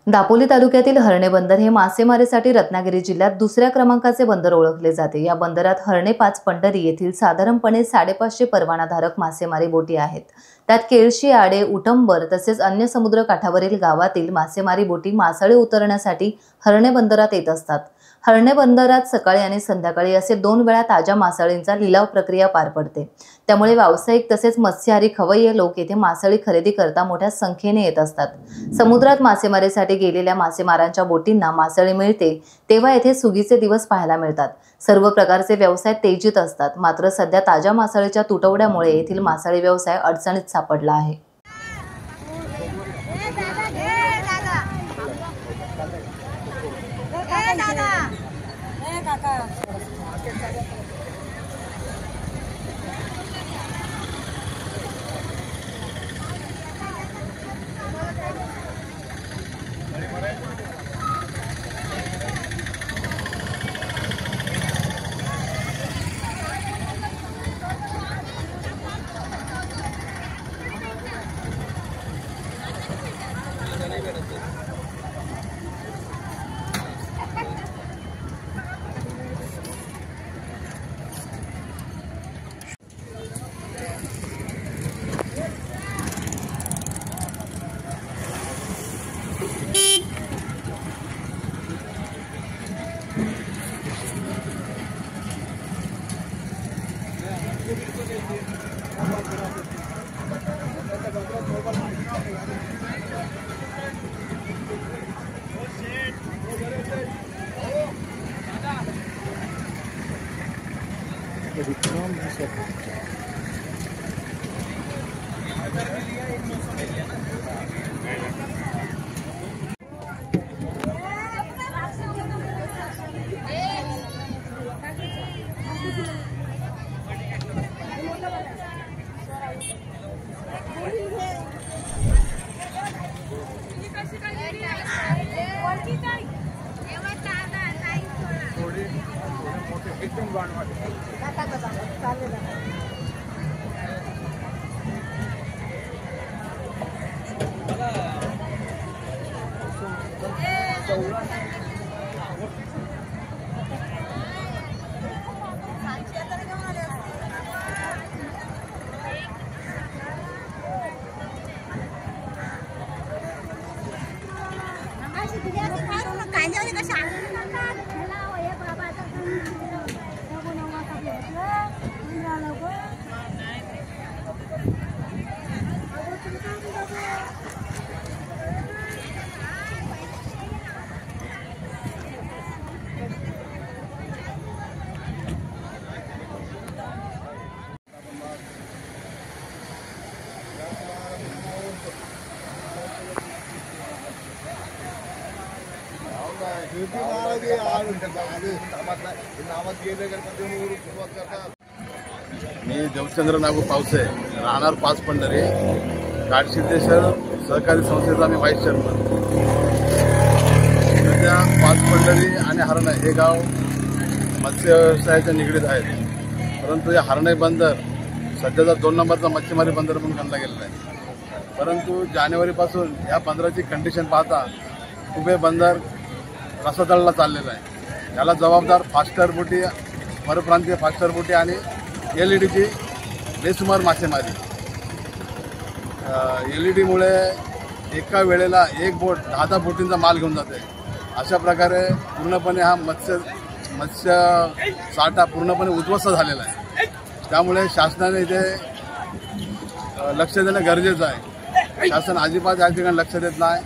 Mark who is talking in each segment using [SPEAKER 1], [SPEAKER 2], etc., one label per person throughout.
[SPEAKER 1] दापोली तालुक्यातील हरणे बंदर हे मासेमारीसाठी रत्नागिरी जिल्ह्यात दुसऱ्या क्रमांकाचे बंदर ओळखले जाते। या बंदरात हरणे 5 पंढरी येथील साधारणपणे 550 परवानाधारक मासेमारी बोटी आहेत। त्यात केळशी, आडे, उटंबर तसेच अन्य समुद्र काठावरील गावातील मासेमारी बोटी मासळे उतरण्यासाठी हरणे बंदरात येत असतात। हरणे बंदरात सकाळी आणि संध्याकाळी असे 2 वेळा ताज्या मासळींचा लिलाव प्रक्रिया पार पडते। त्यामुळे व्यावसायिक तसेच मत्स्यहारी खवय्ये लोक येथे मासळी खरेदी करता मोठ्या संख्येने येत असतात। समुद्रात मासेमारीसाठी गेलेल्या मासेमारांच्या बोटींना मासळी मिळते तेव्हा येथे सुगीचे दिवस पाहायला मिळतात। सर्व प्रकारचे व्यवसाय तेजीत असतात। मात्र सध्या ताज्या मासळीच्या तुटवड्यामुळे येथील मासळी व्यवसाय अडचणीत सापडला आहे।
[SPEAKER 2] मी देवचंद्र नागू पावसे, राहणार 5 पंढरी, काडसिद्धेश्वर सहकारी संस्थेचा मी व्हाईस चेअरमन। सध्या 5 पंढरी आणि हरणे हे गाव मत्स्य व्यवसायाच्या निगडीत आहेत, परंतु या हरणे बंदर सध्याचा 2 नंबरचा मच्छीमारी बंदर म्हणून गणला गेलेला आहे। परंतु जानेवारीपासून या बंदराची कंडिशन पाहता खूप हे बंदर रसातळला चाललेला आहे। याला जबाबदार फास्टर बोटी, परप्रांतीय फास्टर बोटी आणि एलईडीची बेसुमार मासेमारी। एलईडीमुळे एका वेळेला एक बोट 10 बोटींचा माल घेऊन जाते। अशा प्रकारे पूर्णपणे हा मत्स्य साठा पूर्णपणे उद्ध्वस्त झालेला आहे। त्यामुळे शासनाने इथे लक्ष देणं गरजेचं आहे। शासन अजिबात या ठिकाणी लक्ष देत नाही।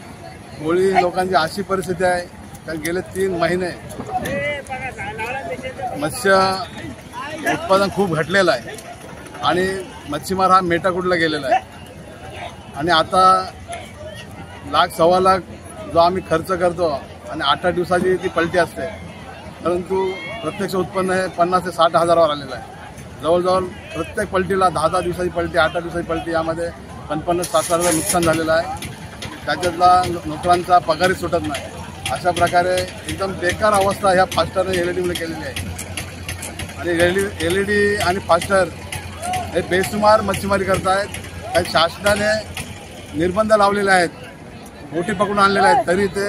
[SPEAKER 2] कोळी लोकांची अशी परिस्थिती आहे तर गेले 3 महिने मत्स्य उत्पादन खूप घटलेलं आहे आणि मच्छीमार हा मेटाकुटला गेलेला आहे। आणि आता 1,00,000 सव्वा लाख जो आम्ही खर्च करतो आणि 8 दिवसाची ती पलटी असते, परंतु प्रत्यक्ष उत्पन्न हे 50 ते 60 हजारावर आलेलं आहे। जवळजवळ प्रत्येक पलटीला 10 दिवसाची पलटी, 8 दिवसाची पलटी, यामध्ये 50-60 हजार नुकसान झालेलं आहे। त्याच्यातला नोकरांचा पगारही सुटत नाही। अशा प्रकारे एकदम बेकार अवस्था ह्या फास्टर एलईडीमुळे केलेली आहे। आणि एलईडी आणि फास्टर हे बेसुमार मच्छीमारी करत आहेत। काही शासनाने निर्बंध लावलेले आहेत बोटी पकडून आणलेल्या आहेत तरी ते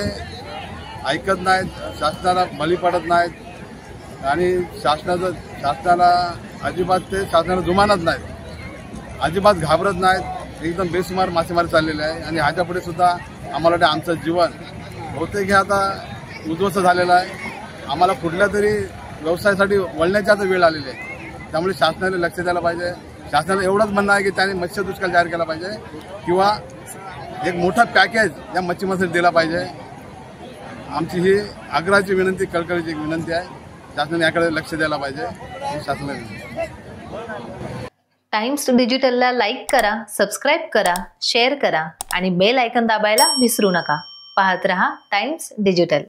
[SPEAKER 2] ऐकत नाहीत, शासनाला बळी पडत नाहीत आणि शासनाला अजिबात ते शासनाला जुमानत नाहीत, अजिबात घाबरत नाहीत, एकदम बेसुमार मासेमारी चाललेली आहे. आणि ह्याच्या पुढे सुद्धा आम्हाला वाटतं आमचं जीवन बहुतेक हे आता उद्ध्वस्त झालेलं आहे. आम्हाला कुठल्या तरी व्यवसायासाठी वळण्याची आता वेळ आलेली आहे. त्यामुळे शासनाने लक्ष द्यायला पाहिजे. शासनाला एवढंच म्हणणं आहे की त्याने मत्स्य दुष्काळ जाहीर केला पाहिजे किंवा एक मोठा पॅकेज या मच्छीमारांसाठी दिला पाहिजे. आमची ही आग्रहाची विनंती, कळकळीची एक विनंती आहे. शासनाने याकडे लक्ष द्यायला पाहिजे. शासनाने
[SPEAKER 1] टाइम्स डिजिटलला लाईक करा, सबस्क्राईब करा, शेअर करा आणि बेल आयकॉन दाबायला विसरू नका. पाहत रहा टाइम्स डिजिटल.